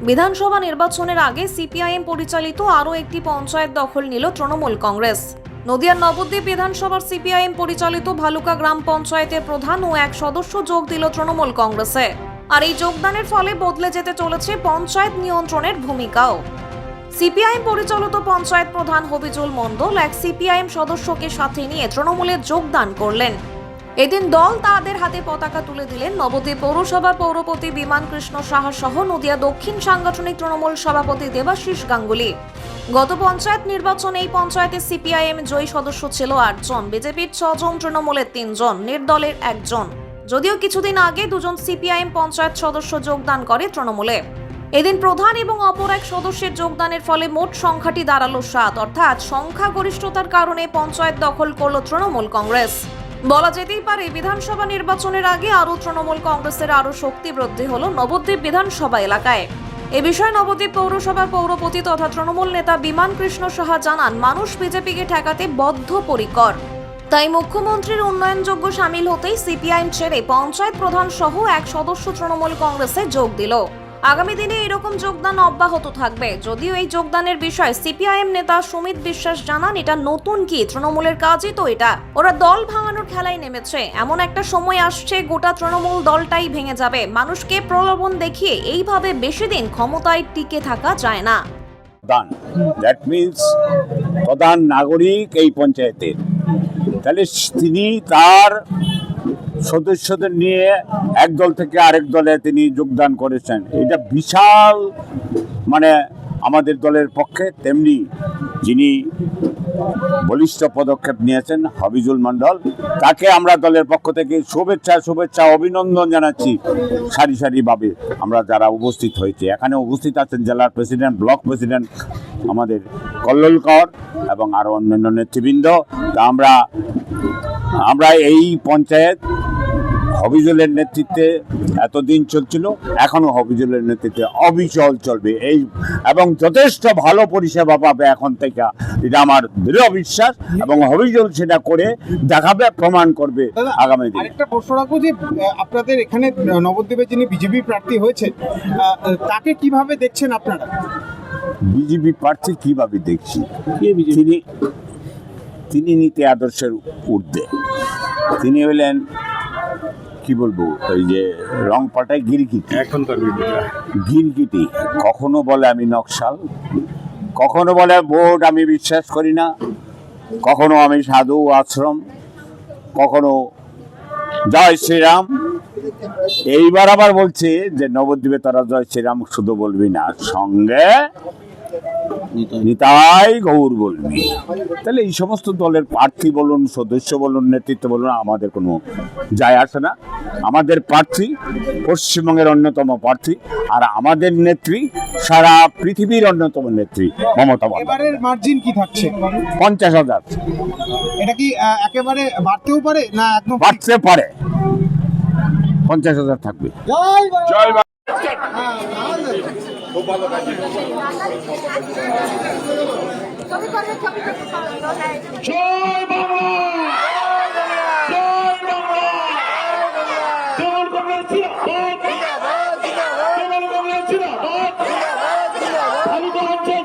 বিধানসভা নির্বাচনের আগে সিপিআইএম পরিচালিত আরও একটি পঞ্চায়েত দখল নিল তৃণমূল কংগ্রেস। নদিয়ার নবদ্বীপ বিধানসভার সিপিআইএম পরিচালিত ভালুকা গ্রাম পঞ্চায়েতের প্রধান ও এক সদস্য যোগ দিল তৃণমূল কংগ্রেসে। আর এই যোগদানের ফলে বদলে যেতে চলেছে পঞ্চায়েত নিয়ন্ত্রণের ভূমিকাও। সিপিআইএম পরিচালিত পঞ্চায়েত প্রধান হবিজুল মণ্ডল এক সিপিআইএম সদস্যকে সাথে নিয়ে তৃণমূলে যোগদান করলেন। এদিন দল তাদের হাতে পতাকা তুলে দিলেন নবদ্বীপ পৌরসভার পৌরপতি বিমান কৃষ্ণ সাহা সহ নদিয়া দক্ষিণ সাংগঠনিক তৃণমূল সভাপতি দেবাশিস গাঙ্গুলি। গত পঞ্চায়েত নির্বাচনে এই পঞ্চায়েতে সিপিআইএম জয়ী সদস্য ছিল 8 জন, বিজেপির 6 জন, তৃণমূলের 3 জন, নির্দলের 1 জন। যদিও কিছুদিন আগে 2 জন সিপিআইএম পঞ্চায়েত সদস্য যোগদান করে তৃণমূলে। এদিন প্রধান এবং অপর এক সদস্যের যোগদানের ফলে মোট সংখ্যাটি দাঁড়ালো 7, অর্থাৎ সংখ্যাগরিষ্ঠতার কারণে পঞ্চায়েত দখল করল তৃণমূল কংগ্রেস। বলা যেতেই পারে বিধানসভা নির্বাচনের আগে আরও তৃণমূল কংগ্রেসের আরও শক্তি বৃদ্ধি হল নবদ্বীপ বিধানসভা এলাকায়। এ বিষয়ে নবদ্বীপ পৌরসভার পৌরপতি তথা তৃণমূল নেতা বিমান কৃষ্ণ সাহা জানান, মানুষ বিজেপিকে ঠেকাতে বদ্ধপরিকর। তাই মুখ্যমন্ত্রীর উন্নয়নযোগ্য সামিল হতেই সিপিআইএম ছেড়ে পঞ্চায়েত প্রধান সহ এক সদস্য তৃণমূল কংগ্রেসে যোগ দিল। আগামী দিনে এরকম যোগদান অব্যাহত থাকবে। যদিও এই যোগদানের বিষয়ে সিপিআইএম নেতা সুমিত বিশ্বাস জানান, এটা নতুন কি, তৃণমূলের কাজই তো এটা। ওরা দল ভাঙানোর খেলায় নেমেছে। এমন একটা সময় আসছে গোটা তৃণমূল দলটাই ভেঙে যাবে। মানুষকে প্রলোভন দেখিয়ে এইভাবে বেশি দিন ক্ষমতায় টিকে থাকা যায় না। দ্যাট মিন্স প্রধান নাগরিক এই পঞ্চায়েতের, তাহলে তিনি তার সদস্যদের নিয়ে এক দল থেকে আরেক দলে তিনি যোগদান করেছেন। এটা বিশাল আমাদের দলের পক্ষে। তেমনি যিনি বলিষ্ঠ পদক্ষেপ নিয়েছেন হবিজুল মণ্ডল, তাকে আমরা দলের পক্ষ থেকে শুভেচ্ছা অভিনন্দন জানাচ্ছি। সারি সারিভাবে আমরা যারা উপস্থিত হয়েছে, এখানে উপস্থিত আছেন জেলার প্রেসিডেন্ট, ব্লক প্রেসিডেন্ট আমাদের কল্লোলকর এবং আরও অন্যান্য নেতৃবৃন্দ। তা আমরা এই পঞ্চায়েত হবিজুলের নেতৃত্বে এতদিন চলছিল, এখনো হবিজুলের নেতৃত্বে অবিচল চলবে এবং যথেষ্ট ভালো পরিষেবা পাবে এখন থেকে। এটা আমার দৃঢ় বিশ্বাস এবং হবিজুল সেটা করে দেখাবে, প্রমাণ করবে আগামী দিনে। আরেকটা প্রশ্ন রাখবো যে আপনাদের এখানে নবদ্বীপে যিনি বিজেপি প্রার্থী হয়েছে, তাকে কিভাবে দেখছেন আপনারা? বিজেপি প্রার্থী কিভাবে দেখছি, তিনি নীতি আদর্শের ঊর্ধ্বে। তিনি হলেন কি বলবো, ওই যে রং পাল্টায় গিরগিটি। কখনো বলে আমি নকশাল, কখনো বলে ভোট আমি বিশ্বাস করি না, কখনো আমি সাধু আশ্রম, কখনো জয় শ্রীরাম। এইবার আবার বলছে যে নবদ্বীপে তারা জয় শ্রীরাম শুধু বলবি না, সঙ্গে নিতাই গৌর বলবি। তাহলে এই সমস্ত দলের প্রার্থী বলুন, সদস্য বলুন, নেতৃত্ব বলুন, আমাদের কোনো যায় আসে না। আমাদের প্রার্থী পশ্চিমবঙ্গের অন্যতম প্রার্থী, আর আমাদের নেত্রী সারা পৃথিবীর অন্যতম নেত্রী মমতা বন্দ্যোপাধ্যায়। এবারের মার্জিন কি থাকছে? 50,000। এটা কি একেবারে বাড়তেও পারে না একদম বাড়তে পারে? 50,000 থাকবে। জয় বাংলা। খুব ভালো কাজ। জয় বাংলা, জয় বাংলা। তৃণমূল কংগ্রেস জিন্দাবাদ, তৃণমূল কংগ্রেস জিন্দাবাদ। ভালুকা অঞ্চল